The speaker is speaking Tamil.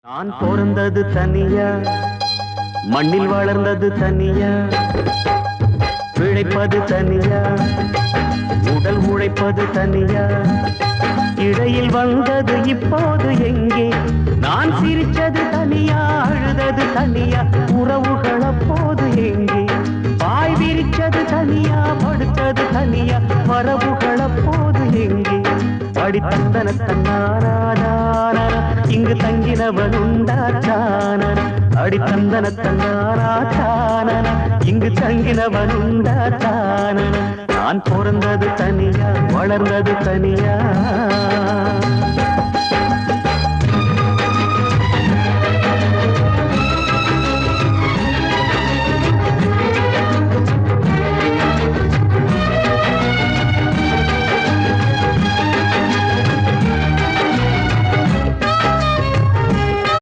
நான் பிறந்தது தனியா, மண்ணில் வளர்ந்தது தனியா, பிழைப்பது தனியா, உடல் உழைப்பது தனியா, இடையில் வந்தது இப்போது எங்கே? நான் சிரிச்சது தனியா, அழுதது தனியா, உறவுகள் அப்போது எங்கே? வாய் விரிச்சது தனியா, படுத்தது தனியா, வரவுகள் அப்போது எங்கே? அடி தந்தன தன்னாரான இங்கு தங்கினவன் உண்டாச்சான, அடி தந்தன தன்னாரான இங்கு தங்கினவன் உண்டாச்சான. நான் பிறந்தது தனியா, வளர்ந்தது தனியா.